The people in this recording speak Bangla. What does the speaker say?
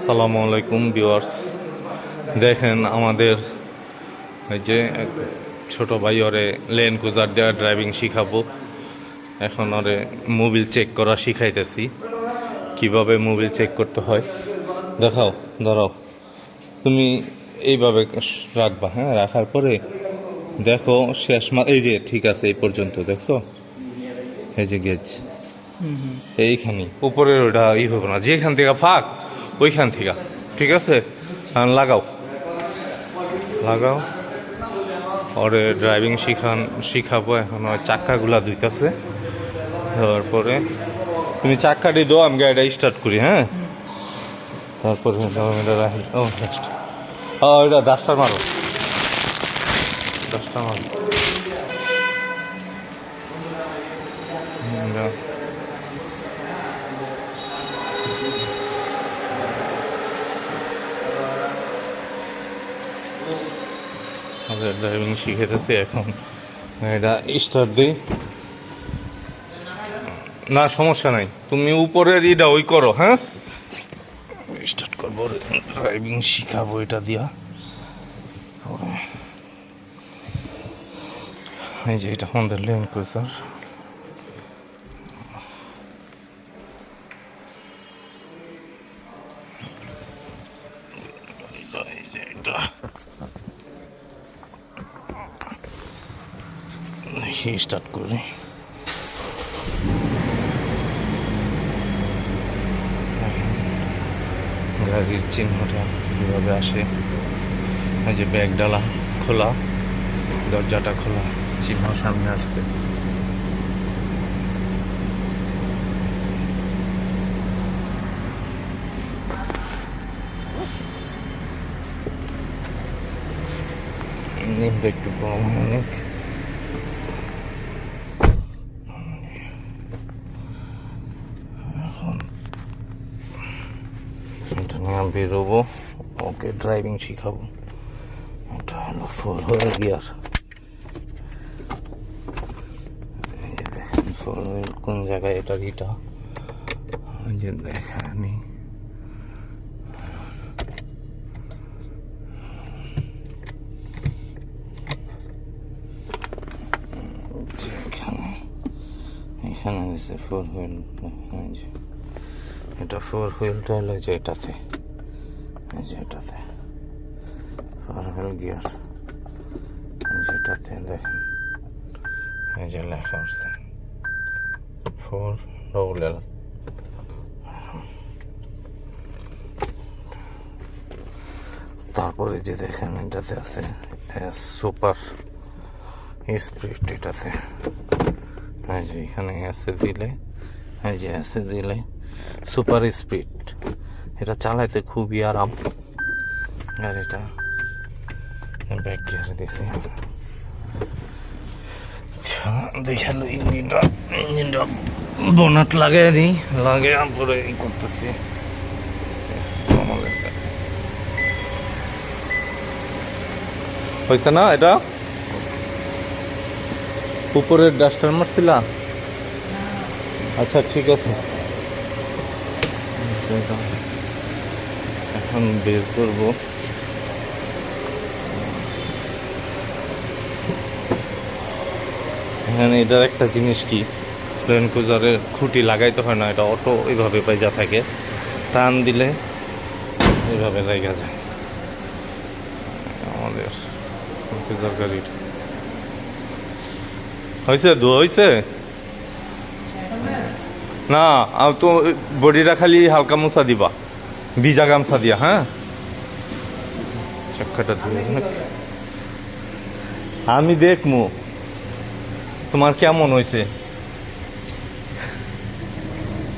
আসসালামু আলাইকুম ভিউয়ার্স, দেখেন আমাদের এই যে ছোট ভাই ওরে লেন ক্রুজার দেওয়া ড্রাইভিং শিখাবো। এখন ওরে মোবিল চেক করা শিখাইতেছি, কিভাবে মোবিল চেক করতে হয়। দেখাও, ধরাও, তুমি এইভাবে রাখবা, হ্যাঁ, রাখার পরে দেখো শেষ এই যে ঠিক আছে, এই পর্যন্ত দেখছো, এই যে গেজ এইখানে উপরের ওটা হবে না, যেখান থেকে ফাঁক ওইখান থেকে, ঠিক আছে। লাগাও লাগাও, ওরে ড্রাইভিং শিখাবো। এখন ওই চাক্কাগুলা ধুইতেছে, তারপরে তুমি চাক্কাটি দাও, আমি গাড়িটা স্টার্ট করি, হ্যাঁ। তারপরে এটা রাখি। এটা ডাস্টার মারো, ডাস্টার মারো। ড্রাইভিং শিখেতেছি, এখন এটা স্টার্ট দিই। না সমস্যা নাই, তুমি উপরের ইটা ওই করো, হ্যাঁ। স্টার্ট করবো, ড্রাইভিং শিখাবো এটা দিয়া। এই যে এটা আমাদের লেন ক্রুজার। স্টার্ট করি। গাড়ির চিহ্নটা কীভাবে আসে, এই যে ব্যাগ ডালা খোলা, দরজাটা খোলা, চিহ্ন সামনে আসছে। একটু কম অনেক। এটা নিয়ে আমি বেরোবো, ওকে ড্রাইভিং শিখাবো। এটা হলো 4 হুইল গিয়ার। এই যে দেখেন 4 হুইল কোন জায়গায়, এটার ইটা যে দেখানি। এখানে আছে 4 হুইল, এটা 4 হুইলটা হলো যে এটাতে, এই যে এটাতে 4 হুইল গিয়ার, যেটাতে দেখেন এই যে লেখা আছে 4 হুইল। তারপরে যে দেখেন এটাতে আছে সুপার স্পিড, এটাতে এই যে এখানে আছে দিলে, এই যে আছে দিলে সুপার স্পিড। এটা চালাইতে খুবই আরাম। আর এটা ব্যাক গিয়ার দিছি। দেখালো ইঞ্জিনটা বোনাট লাগাই দিই, লাগে পরে করতেছি। হয়েছে না, এটা উপরের ডাস্টার মারছিলা? আচ্ছা ঠিক আছে, এখন বের করবো। এখানে এটার একটা জিনিস কি, লেন ক্রুজারের খুঁটি লাগাইতে হয় না, এটা অটো এইভাবে পাইজা থাকে, টান দিলে এইভাবে লাগা যায়। আমাদের ক্রুজার গাড়ির হয়েছে, ধোয়া হয়েছে না, তো বডিটা খালি হালকা মোছা দিবা, ভিজা গামছা দিয়া, হ্যাঁ। চাক্কাটা ধুয়ে আমি দেখমু তোমার কেমন হয়েছে।